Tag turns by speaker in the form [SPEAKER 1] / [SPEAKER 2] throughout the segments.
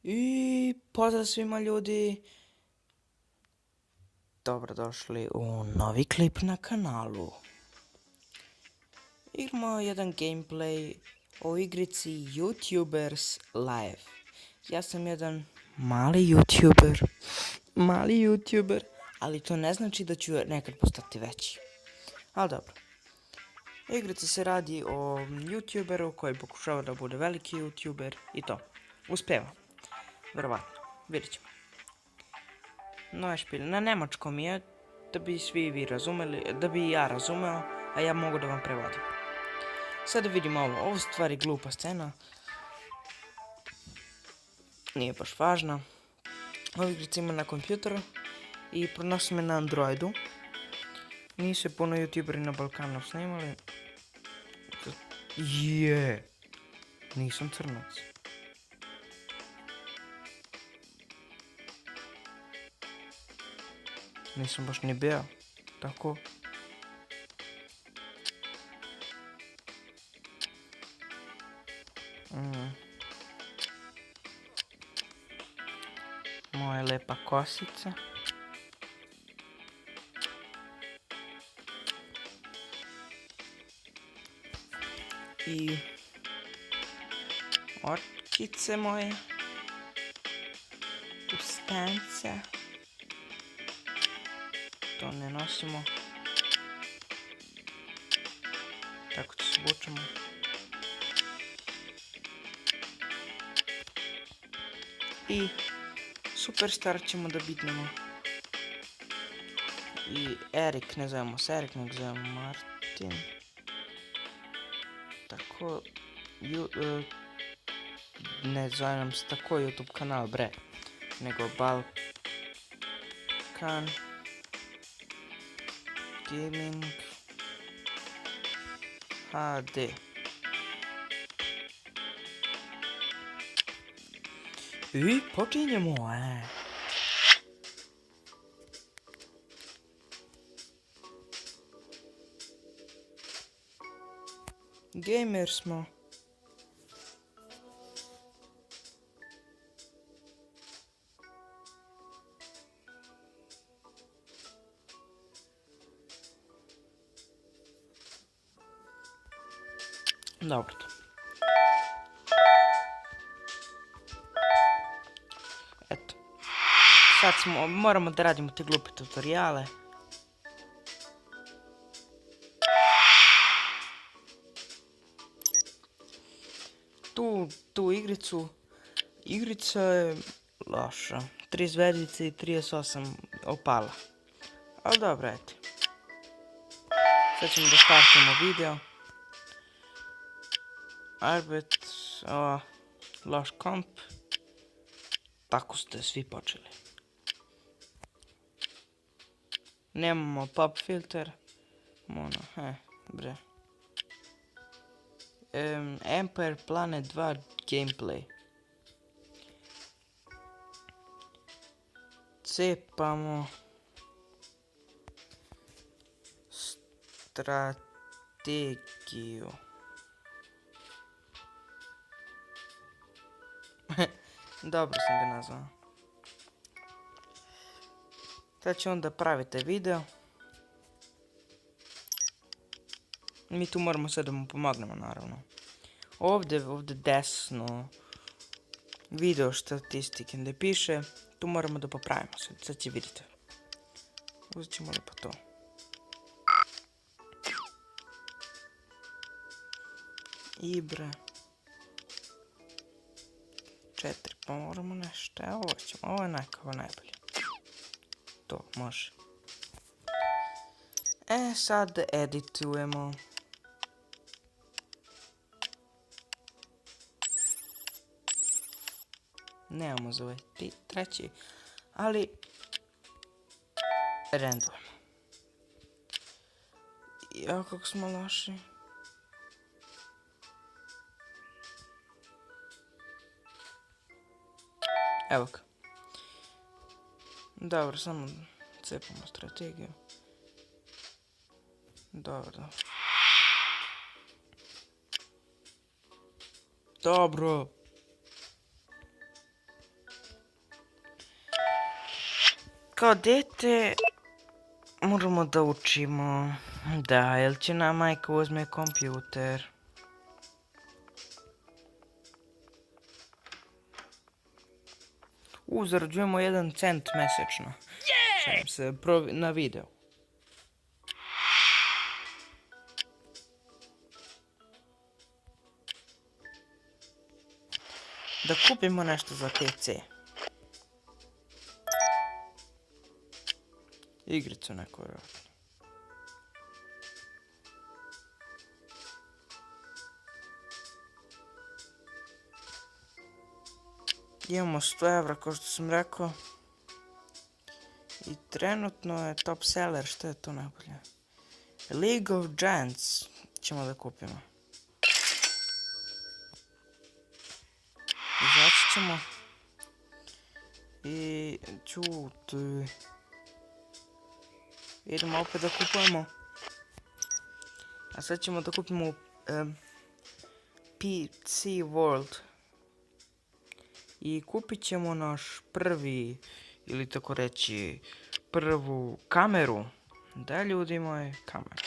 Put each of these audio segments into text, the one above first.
[SPEAKER 1] I pozdrav svima ljudi, dobrodošli u novi klip na kanalu. Imamo jedan gameplay o igrici YouTubers Live. Ja sam jedan mali YouTuber, ali to ne znači da ću nekad postati veći. Ali dobro. Igrica se radi o YouTuberu koji pokušava da bude veliki YouTuber i to. Uspeva. Verovatno. Vidjet ćemo. Na nemačkom je, da bi svi vi razumeli, da bi i ja razumeo, a ja mogu da vam prevodim. Sada vidimo ovo stvari glupa scena. Nije baš važna. Ovo igrica ima na kompjuteru i pronosim je na Androidu. Nisu je puno youtuberi na Balkanu snimali. Nisam crnac. Nisam baš ni bio. Tako. Moja lepa kosica. I očice moje. Ustence. To ne nosimo. Tako ću se obučemo. I Superstar ćemo da bitnemo. I Erik, ne zovemo se Erik, nego zovemo Martin. Tako, ne zovem se tako YouTube kanal, bre. Nego Balkan Gaming HD. I počinjemo, Gamer smo. Dobro. Eto. Sad moramo da radimo te glupe tutoriale. Tu igrica je loša. 3 zvezdice i 38 opala. Ali dobro, eto. Sad ćemo da startimo video. Arbet, loš komp. Tako ste svi počeli. Nemamo pop filter. Bre. Empire Planet 2 gameplay. Cepamo strategiju. Dobro sam ga nazvao. Sad će onda pravite video. Mi tu moramo sad da mu pomognemo, naravno. Ovdje desno video statistike gdje piše, tu moramo da popravimo. Sad će vidite. Uzet ćemo lijepo to. Ibre. 4, pa moramo nešto. Evo ćemo, ovo je nekako najbolje. To može. Sad editujemo. Nemamo za ovaj treći, ali rendujemo. Evo kako smo loši. Evo ga. Dobro, samo cepamo strategiju. Dobro. Dobro. kao dete moramo da učimo. Da, jel će nam majka uzme kompjuter. Zarađujemo 1 cent mesečno. Šalim se na video. Da kupimo nešto za PC. Igricu neku vjerojatno. Imamo 100 evra kao što sam rekao. I trenutno je top seller, što je to najbolje? League of Giants ćemo da kupimo. Izaći ćemo. I čuti. Idemo opet da kupujemo. A sad ćemo da kupimo PC World. I kupit ćemo naš prvi, ili tako reći, prvu kameru. Da, ljudi moji, kameru.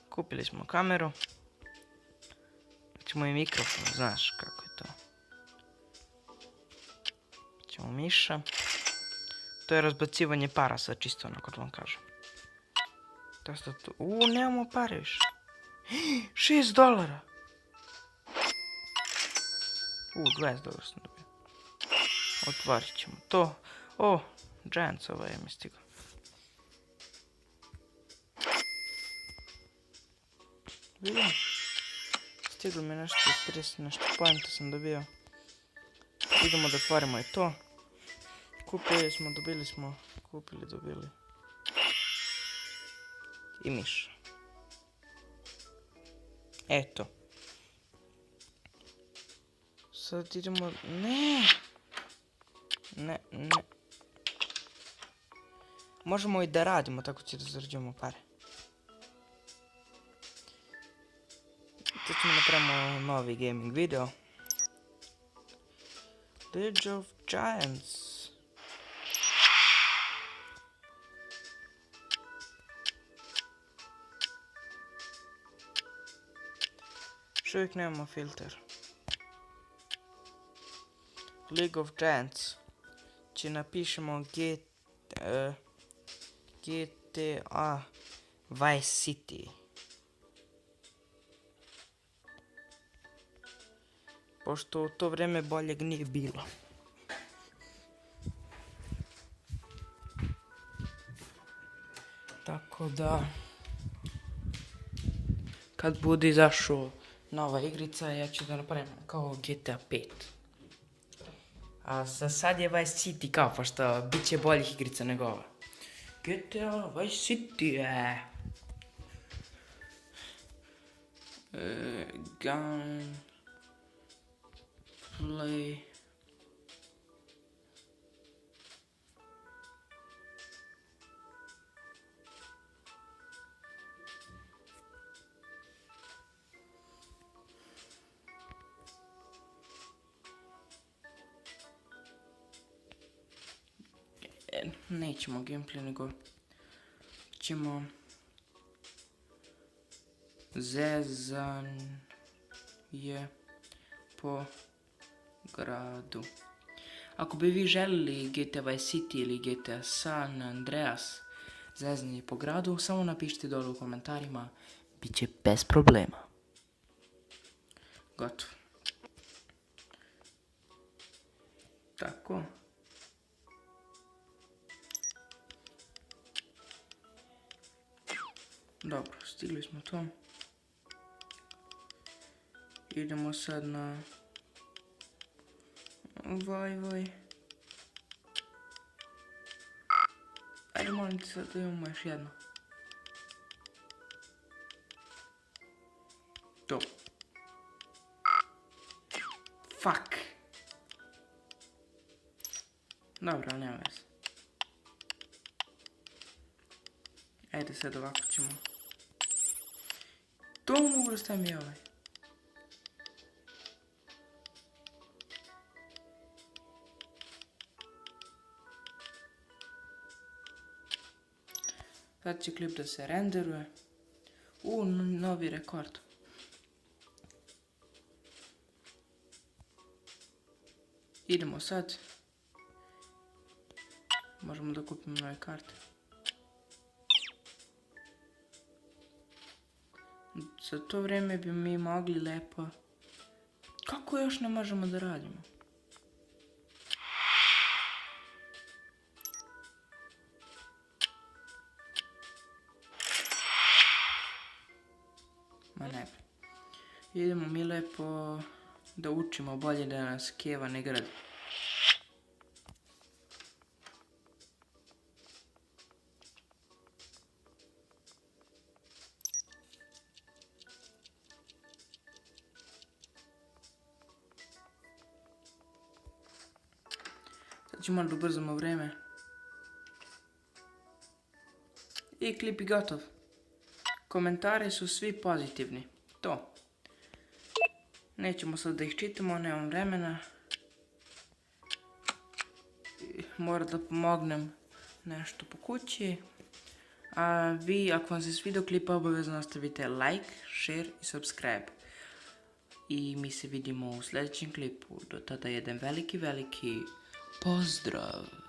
[SPEAKER 1] Kupili smo kameru. Ćemo i mikrofon, znaš kako je to. Ćemo miša. To je razbacivanje para, sad čisto onako da vam kažem. Nemamo pare više. $6. $20 sam dobio. Otvarit ćemo to. Giants ovaj je mi stigao. Vidim. Stiglo mi nešto, 30 nešto pointa sam dobio. Idemo da otvarimo i to. Kupili smo, dobili smo. Dobili. I miša. Eto. Sad idemo... Ne! Možemo i da radimo, tako će da zarađujemo pare. Sad ćemo napravimo novi gaming video. League of Giants. Još uvijek nemamo filter. League of Giants. Či napišemo GTA Vice City. Pošto u to vreme boljeg nije bilo. Tako da... Kad bude izašao nova igrica, ja ću da napravim kao GTA 5. A za sad je Vice City kao, pošto bit će boljih igrica nego ova. GTA Vice City, Gunplay. Nećemo gameplay, nego ćemo zezanje po gradu. Ako bi vi želili GTA Vice City ili GTA San Andreas zezanje po gradu, samo napišite dole u komentarima, bit će bez problema. Gotovo. Tako. Dobro, stigli smo to. Idemo sad na... Vaj. Ajde, molim te sad da imamo još jedno. To. Fuck. Dobro, ali nema veze. Ajde sad ovako ćemo. To mogu da stavim i ovaj. Sad će klip da se renderuje. Novi rekord. Idemo sad. Možemo da kupimo nove karte. Za to vreme bi mi mogli lepo... Kako još ne možemo da radimo? Ma ne. Idemo mi lepo da učimo bolje da nas Keva ne gradi. Sad ćemo malo da ubrzamo vreme. I klip je gotov. Komentari su svi pozitivni. To. Nećemo sad da ih čitamo, nemam vremena. Moram da pomognem nešto po kući. A vi, ako vam se svidio klip, obavezno ostavite like, share i subscribe. I mi se vidimo u sljedećem klipu. Do tada jedan veliki pozdrav!